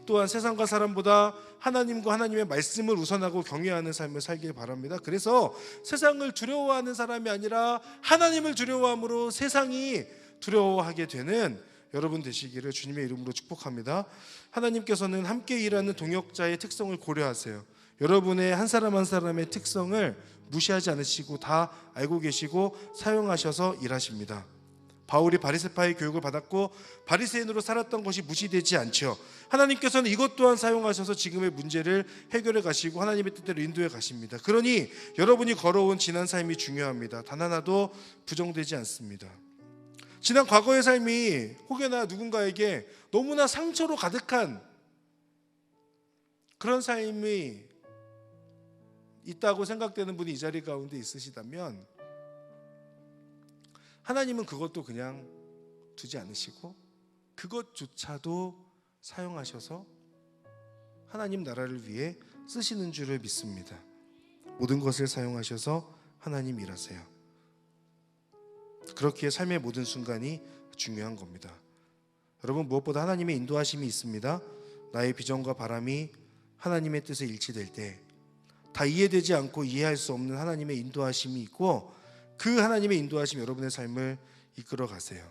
또한 세상과 사람보다 하나님과 하나님의 말씀을 우선하고 경외하는 삶을 살길 바랍니다. 그래서 세상을 두려워하는 사람이 아니라 하나님을 두려워함으로 세상이 두려워하게 되는 여러분 되시기를 주님의 이름으로 축복합니다. 하나님께서는 함께 일하는 동역자의 특성을 고려하세요. 여러분의 한 사람 한 사람의 특성을 무시하지 않으시고 다 알고 계시고 사용하셔서 일하십니다. 바울이 바리새파의 교육을 받았고 바리새인으로 살았던 것이 무시되지 않죠. 하나님께서는 이것 또한 사용하셔서 지금의 문제를 해결해 가시고 하나님의 뜻대로 인도해 가십니다. 그러니 여러분이 걸어온 지난 삶이 중요합니다. 단 하나도 부정되지 않습니다. 지난 과거의 삶이 혹여나 누군가에게 너무나 상처로 가득한 그런 삶이 있다고 생각되는 분이 이 자리 가운데 있으시다면 하나님은 그것도 그냥 두지 않으시고 그것조차도 사용하셔서 하나님 나라를 위해 쓰시는 줄을 믿습니다. 모든 것을 사용하셔서 하나님 일하세요. 그렇기에 삶의 모든 순간이 중요한 겁니다. 여러분, 무엇보다 하나님의 인도하심이 있습니다. 나의 비전과 바람이 하나님의 뜻에 일치될 때 다 이해되지 않고 이해할 수 없는 하나님의 인도하심이 있고 그 하나님의 인도하심이 여러분의 삶을 이끌어 가세요.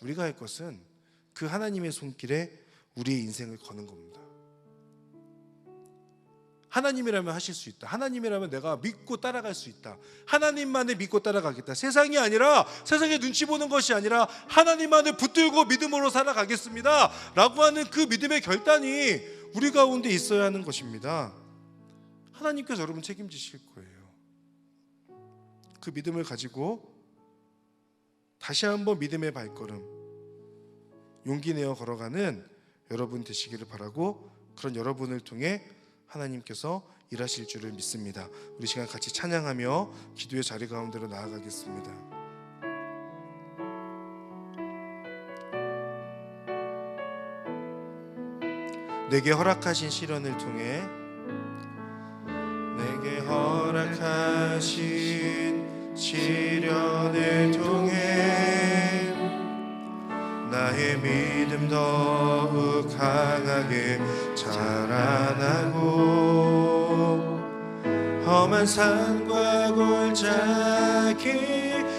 우리가 할 것은 그 하나님의 손길에 우리의 인생을 거는 겁니다. 하나님이라면 하실 수 있다. 하나님이라면 내가 믿고 따라갈 수 있다. 하나님만을 믿고 따라가겠다. 세상이 아니라 세상에 눈치 보는 것이 아니라 하나님만을 붙들고 믿음으로 살아가겠습니다 라고 하는 그 믿음의 결단이 우리 가운데 있어야 하는 것입니다. 하나님께서 여러분 책임지실 거예요. 그 믿음을 가지고 다시 한번 믿음의 발걸음 용기 내어 걸어가는 여러분 되시기를 바라고, 그런 여러분을 통해 하나님께서 일하실 줄을 믿습니다. 우리 시간 같이 찬양하며 기도의 자리 가운데로 나아가겠습니다. 내게 허락하신 시련을 통해 내게 허락하신 시련을 통해 나의 믿음 더욱 강하게 자라나고 험한 산과 골짜기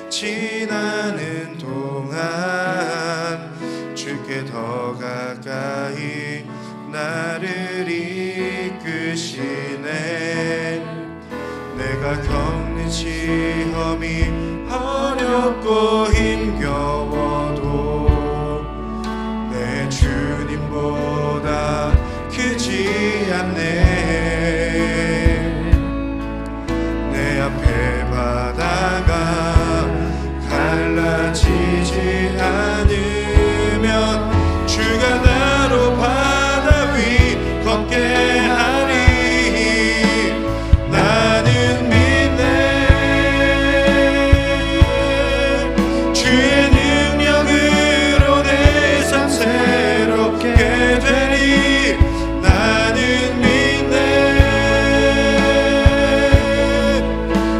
지나는 동안 주께 더 가까이 나를 이끄시네. 내가 겪는 시험이 어렵고 힘겨워도 내 주님보다 크지 않네. 내 앞에 바다가 갈라지지 않으면 주가 나로 바다 위 걷게 하리. 나는 믿네. 주의 능력으로 내 삶 새롭게 되리. 나는 믿네.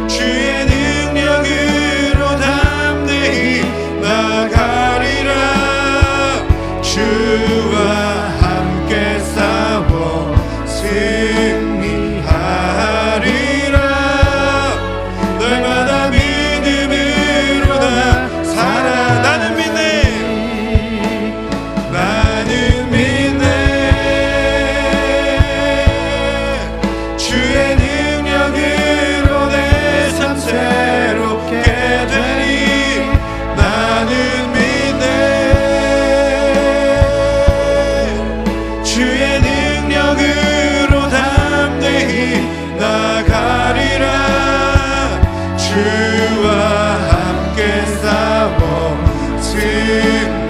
주의 능력으로 담대히 나가리라. 주와 함께 싸워 승리하리라. 날마다 믿음으로 나 살아. 나는 믿네. 나는 믿네. 주의 능력으로 내 삶 새롭게 되리. 나는 믿네. 주의 능력으로 담대히 나가리라. 주와 함께 싸워 승리하리라.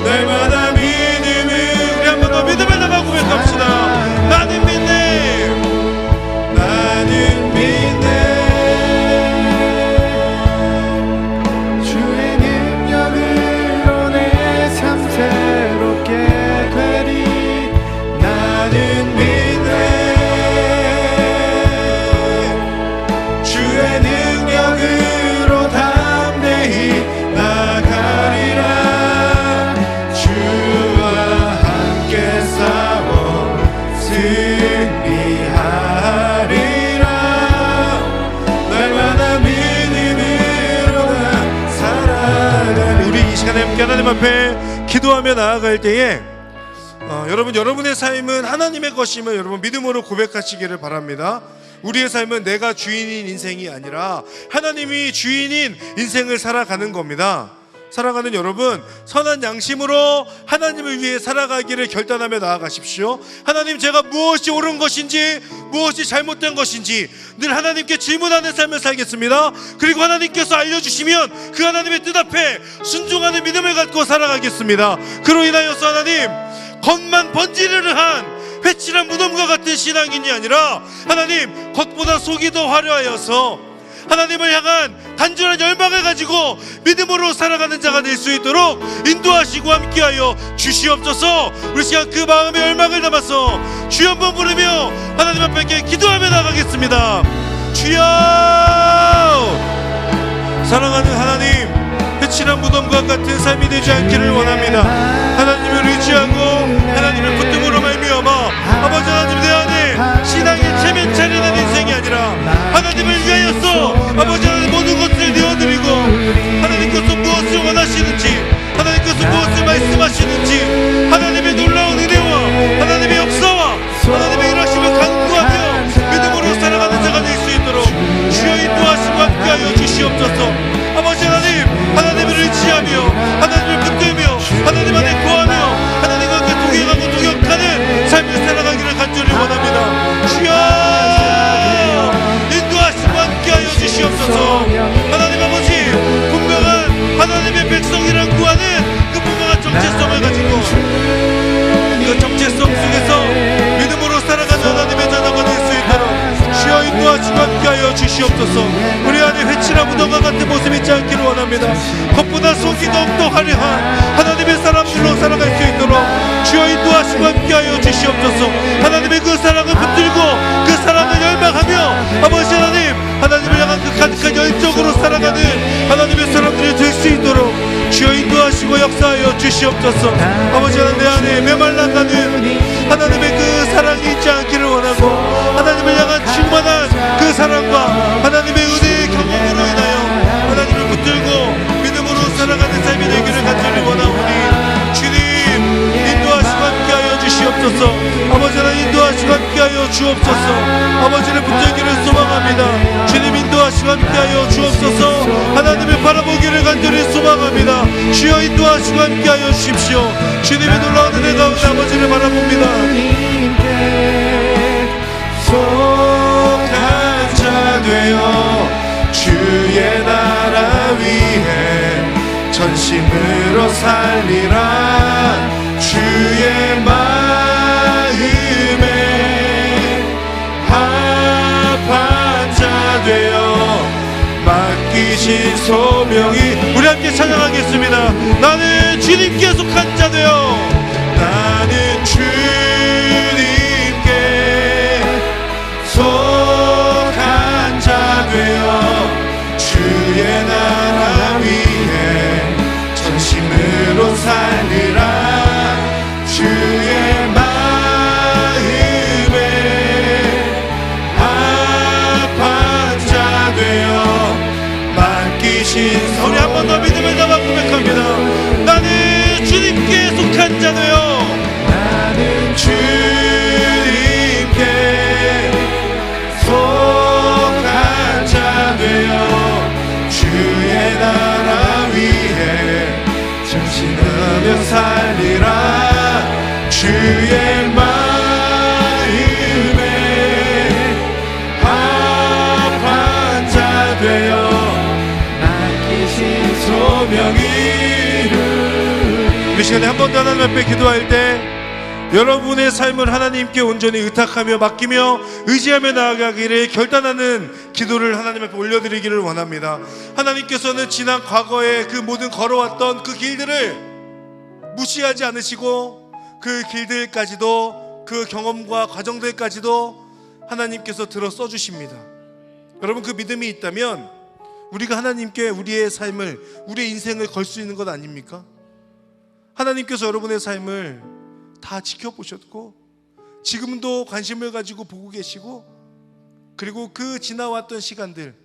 날마다 믿음을, 우리 한 번 더 믿음을 담아 고백합시다. 나는 믿네. 나는 믿네. 주의 능력으로 내 삶 새롭게 되리. 나는 믿네. 주의 능력으로 담대히 나가리라. 주와 함께 싸워 승리하리라. 날마다 믿음으로 나 살아가리. 우리 이 시간에 함께 하나님 앞에 기도하며 나아갈 때에 여러분, 여러분의 삶은 하나님의 것임을 여러분 믿음으로 고백하시기를 바랍니다. 우리의 삶은 내가 주인인 인생이 아니라 하나님이 주인인 인생을 살아가는 겁니다. 살아가는 여러분, 선한 양심으로 하나님을 위해 살아가기를 결단하며 나아가십시오. 하나님, 제가 무엇이 옳은 것인지 무엇이 잘못된 것인지 늘 하나님께 질문하는 삶을 살겠습니다. 그리고 하나님께서 알려주시면 그 하나님의 뜻 앞에 순종하는 믿음을 갖고 살아가겠습니다. 그로 인하여서 하나님, 겉만 번지르르한 회칠한 무덤과 같은 신앙인이 아니라 하나님, 겉보다 속이 더 화려하여서 하나님을 향한 단순한 열망을 가지고 믿음으로 살아가는 자가 될 수 있도록 인도하시고 함께하여 주시옵소서. 우리 시간 그 마음의 열망을 담아서 주여 한번 부르며 하나님 앞에 기도하며 나가겠습니다. 주여! 사랑하는 하나님, 회칠한 무덤과 같은 삶이 되지 않기를 원합니다. 하나님을 의지하고 하나님을 붙들므로 말미암아 아버지 하나님, 내 안에 신앙의 체면 차리는 인생이 아니라 하나님을 위하여서 아버지 하나님 모든 것을 내어드리고 하나님께서 무엇을 원하시는지, 하나님께서 무엇을 말씀하시는지 하나님의 놀라운 은혜와 하나님의 역사와 하나님의 일하심을 간구하며 믿음으로 살아가는 자가 될 수 있도록 주여 인도하시고 함께하여 주시옵소서. 아버지 하나님, 하나님을 의지하며 하나님을 붙들며 하나님 안에 거하며 하나님과 함께 동행하고 동역하는 삶을 살아가기를 간절히 원합니다. 주여 인도하시고 함께하여 주시옵소서. 하나님 아버지, 분명한 하나님의 백성이란 구하는 그 분명한 정체성을 가지고 그 정체성 속에서 믿음으로 살아가는 하나님의 자녀가 될 수 있도록 주여 인도하시고 함께하여 주시옵소서. 우리 안에 회칠한 무덤과 같은 모습이 있지 않기를 원합니다. 겉보다 속이 더욱더 화려한 하나님의 사람들로 살아갈 수 있도록 주여 인도하시고 함께하여 주시옵소서. 하나님의 그 사랑을 붙들고 그 사랑을 열망하며 아버지 하나님, 하나님을 향한 그 가득한 열정으로 살아가는 하나님의 사람들이 될 수 있도록 주여 인도하시고 역사하여 주시옵소서. 아버지 하나님, 내 안에 메말라가는 하나님의 그 사랑이 있지 않기를 원하고 하나님을 향한 충만한 그 사랑과 하나님의 은혜의 경험으로 인하여 하나님을 붙들고 믿음으로 살아가는 원합니다. 주님 인도하시고 함께하여 주옵소서. 하나님을 바라보기를 간절히 소망합니다. 주여 인도하시고 함께하여 주십시오. 주님의 놀라운 은혜 가운데 아버지를 바라봅니다. 속한 자 되어 주의 나라 위해 전심으로 살리라. 주의 마음에 합한 자 되어 맡기신 소명이. 우리 함께 찬양하겠습니다. 나는 주님께 속한 자 되어, 나는 주님께 속한 자 되어 주의 나라 위해 전심으로 살리라. 주의 마음에 합한 자 되어 맡기신 우리 한 번 더 믿음을 담아 고백합니다. 나는 주님께 속한 자 되어, 나는 주님께 속한 자 되어 주의 나라 위해 전심하며 살리라. 주의 마음에 합한 자 되어 맡기신 소명이 이루리. 이 시간에 한 번 더 하나님 앞에 기도할 때 여러분의 삶을 하나님께 온전히 의탁하며 맡기며 의지하며 나아가기를 결단하는 기도를 하나님 앞에 올려드리기를 원합니다. 하나님께서는 지난 과거에 그 모든 걸어왔던 그 길들을 무시하지 않으시고, 그 길들까지도, 그 경험과 과정들까지도 하나님께서 들어 써주십니다. 여러분, 그 믿음이 있다면 우리가 하나님께 우리의 삶을, 우리의 인생을 걸 수 있는 것 아닙니까? 하나님께서 여러분의 삶을 다 지켜보셨고 지금도 관심을 가지고 보고 계시고, 그리고 그 지나왔던 시간들,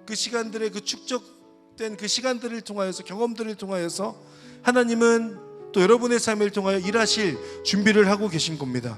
그 시간들의 그 축적된 그 시간들을 통하여서, 경험들을 통하여서 하나님은 또 여러분의 삶을 통하여 일하실 준비를 하고 계신 겁니다.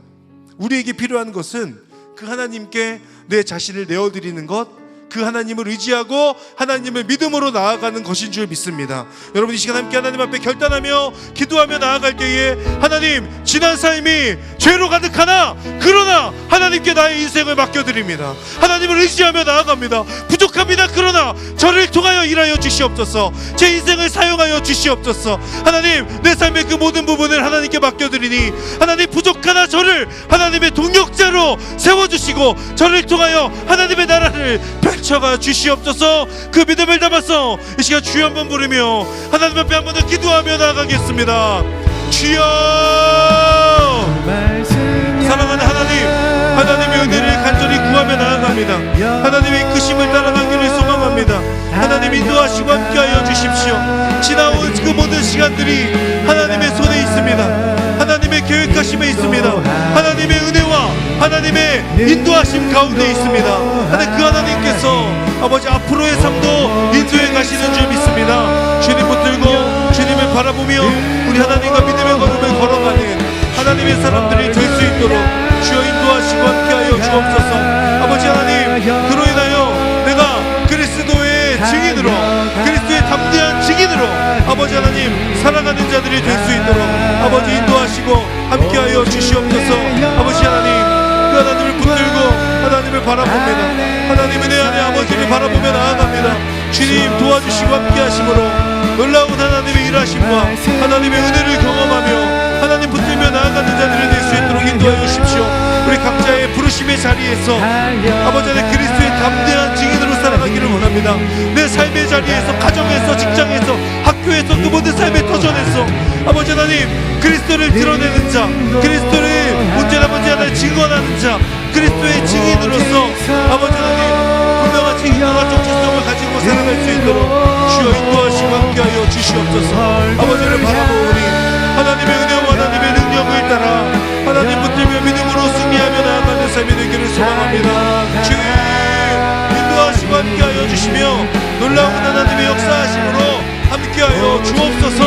우리에게 필요한 것은 그 하나님께 내 자신을 내어드리는 것, 그 하나님을 의지하고 하나님을 믿음으로 나아가는 것인 줄 믿습니다. 여러분, 이 시간 함께 하나님 앞에 결단하며 기도하며 나아갈 때에 하나님, 지난 삶이 죄로 가득하나 그러나 하나님께 나의 인생을 맡겨드립니다. 하나님을 의지하며 나아갑니다. 부족합니다. 그러나 저를 통하여 일하여 주시옵소서. 제 인생을 사용하여 주시옵소서. 하나님, 내 삶의 그 모든 부분을 하나님께 맡겨드리니 하나님, 부족하나 저를 하나님의 동역자로 세워주시고 저를 통하여 하나님의 나라를 펼쳐가 주시옵소서. 그 믿음을 담아서 이 시간 주여 한번 부르며 하나님 앞에 한번 더 기도하며 나아가겠습니다. 주여, 사랑하는 하나님, 하나님의 은혜를 간절히 구하며 나아갑니다. 하나님의 이끄심을 따라가기를 소망합니다. 하나님 인도하시고 함께하여 주십시오. 지나온 그 모든 시간들이 하나님의 손에 있습니다. 하나님의 계획하심에 있습니다. 하나님의 은혜와 하나님의 인도하심 가운데 있습니다. 하나님, 그 하나님께서 아버지 앞으로의 삶도 인도해 가시는 줄 믿습니다. 주님 붙들고 주님을 바라보며 우리 하나님과 믿음의 걸음을 걸어가는 하나님의 사람들이 될 수 있도록 주여 인도하시고 함께하여 주옵소서. 아버지 하나님, 그로 인하여 내가 그리스도의 증인으로, 그리스도의 담대한 증인으로 아버지 하나님 살아가는 자들이 될 수 있도록 아버지 인도하시고 함께하여 주시옵소서. 아버지 하나님, 그 하나님을 붙들고 하나님을 바라봅니다. 하나님 은혜 안에 아버지를 바라보며 나아갑니다. 주님 도와주시고 함께하심으로 놀라운 하나님의 일하심과 하나님의 은혜를 경험하며 하나님 붙들며 나아가는 자들이 될 수 있도록 인도하여 주십시오. 우리 각자의 부르심의 자리에서 아버지 하나님 그리스도의 담대한 증인으로 살아가기를 원합니다. 내 삶의 자리에서, 가정에서, 직장에서, 학교에서, 그 모든 삶의 터전에서 아버지 하나님 그리스도를 드러내는 자, 그리스도를 문제나 하나님 증언하는 자, 그리스도의 증인으로서 아버지 하나님 분명한 책임과 정체성을 가지고 살아갈 수 있도록 주여 인도하시고 함께하여 주시옵소서. 아버지를 바라보니 하나님의 은혜와 하나님의 능력을 따라 하나님 붙들며 믿음으로 승리하며 나아가는 삶이 되기를 소망합니다. 주님 인도하시고 함께하여 주시며 놀라운 하나님의 역사하심으로 함께하여 주옵소서.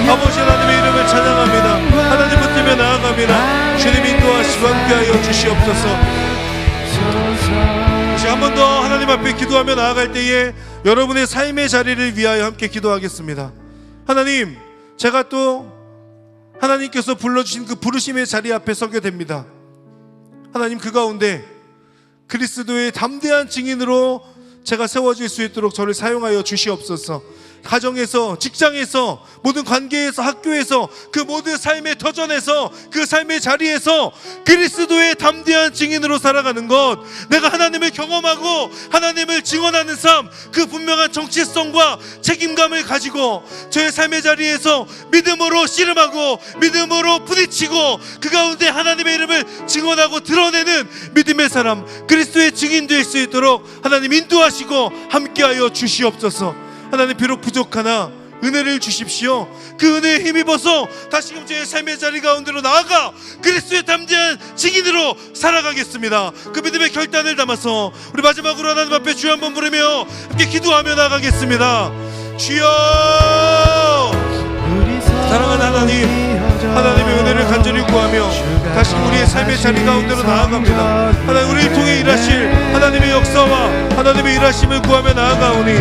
아버지 하나님의 이름을 찬양합니다. 하나님 붙들며 나아갑니다. 주님 인도하시고 함께하여 주시옵소서. 한 번 더 하나님 앞에 기도하며 나아갈 때에 여러분의 삶의 자리를 위하여 함께 기도하겠습니다. 하나님, 제가 또 하나님께서 불러주신 그 부르심의 자리 앞에 서게 됩니다. 하나님, 그 가운데 그리스도의 담대한 증인으로 제가 세워질 수 있도록 저를 사용하여 주시옵소서. 가정에서, 직장에서, 모든 관계에서, 학교에서, 그 모든 삶의 터전에서, 그 삶의 자리에서 그리스도의 담대한 증인으로 살아가는 것, 내가 하나님을 경험하고 하나님을 증언하는 삶, 그 분명한 정체성과 책임감을 가지고 저의 삶의 자리에서 믿음으로 씨름하고 믿음으로 부딪히고 그 가운데 하나님의 이름을 증언하고 드러내는 믿음의 사람, 그리스도의 증인 될 수 있도록 하나님 인도하시고 함께하여 주시옵소서. 하나님, 비록 부족하나 은혜를 주십시오. 그 은혜에 힘입어서 다시금 저의 삶의 자리 가운데로 나아가 그리스도의 담대한 증인으로 살아가겠습니다. 그 믿음의 결단을 담아서 우리 마지막으로 하나님 앞에 주여 한번 부르며 함께 기도하며 나가겠습니다. 주여, 사랑하는 하나님, 하나님의 은혜를 간절히 구하며 다시 우리의 삶의 자리 가운데로 나아갑니다. 하나님, 우리를 통해 일하실 하나님의 역사와 하나님의 일하심을 구하며 나아가오니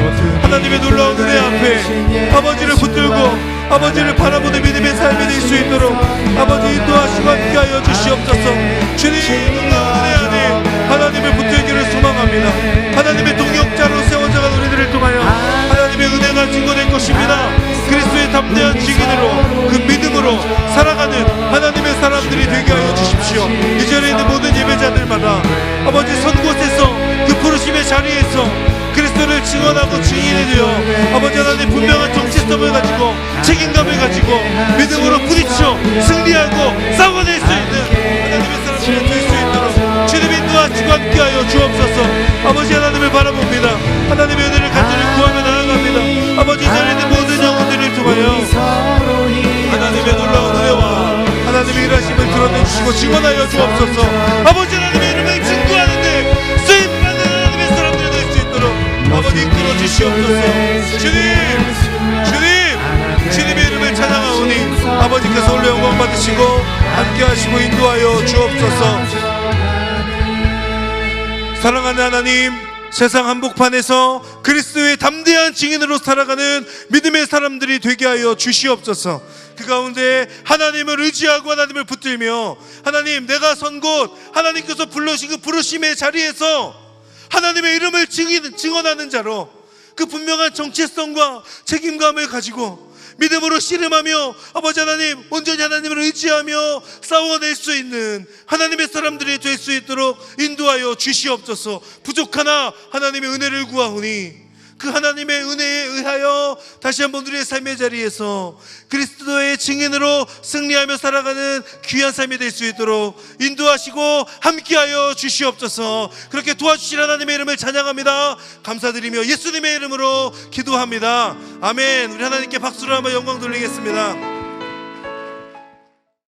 하나님의 놀라운 은혜 앞에 아버지를 붙들고 아버지를 바라보는 믿음의 삶이 될 수 있도록 아버지 인도하시고 함께하여 주시옵소서. 주님, 놀라운 은혜 안에 하나님의 붙들기를 소망합니다. 하나님의 동역자로 세워져간 우리들을 통하여 하나님의 은혜가 증거될 것입니다. 그리스도의 담대한 증인으로 그 믿음으로 살아가는 하나님의 사람들이 되게 하여 주십시오. 이 자리에 있는 모든 예배자들마다 아버지 선곳에서 그 부르심의 자리에서 그리스도를 증언하고 증인이 되어 아버지 하나님 분명한 정체성을 가지고 책임감을 가지고 믿음으로 부딪혀 승리하고 싸워낼 수 있는 하나님의 사람들이 될 수 있도록 주님 인도하시고 함께하여 주옵소서. 아버지 하나님을 바라봅니다. 하나님의 은혜를 간절히 구하며 나아갑니다. 아버지, 이 자리에 있는 모든 영혼들을 통하여 하나님의 놀라운 은혜와 하나님의 일하심을 드러내주시고 증언하여 주옵소서. 아버지 하나님의 이름을 증거하는데 쓰임받는 하나님의 사람들이 될 수 있도록 아버지 이끌어 주시옵소서. 주님의 이름을 찬양하오니 아버지께서 올려 영광 받으시고 함께하시고 인도하여 주옵소서. 사랑하는 하나님, 세상 한복판에서 그리스도의 담대한 증인으로 살아가는 믿음의 사람들이 되게 하여 주시옵소서. 그 가운데 하나님을 의지하고 하나님을 붙들며 하나님, 내가 선 곳 하나님께서 불러주신 그 부르심의 자리에서 하나님의 이름을 증언하는 자로 그 분명한 정체성과 책임감을 가지고 믿음으로 씨름하며 아버지 하나님, 온전히 하나님을 의지하며 싸워낼 수 있는 하나님의 사람들이 될 수 있도록 인도하여 주시옵소서. 부족하나 하나님의 은혜를 구하오니 그 하나님의 은혜에 의하여 다시 한번 우리의 삶의 자리에서 그리스도의 증인으로 승리하며 살아가는 귀한 삶이 될 수 있도록 인도하시고 함께하여 주시옵소서. 그렇게 도와주신 하나님의 이름을 찬양합니다. 감사드리며 예수님의 이름으로 기도합니다. 아멘. 우리 하나님께 박수를 한번 영광 돌리겠습니다.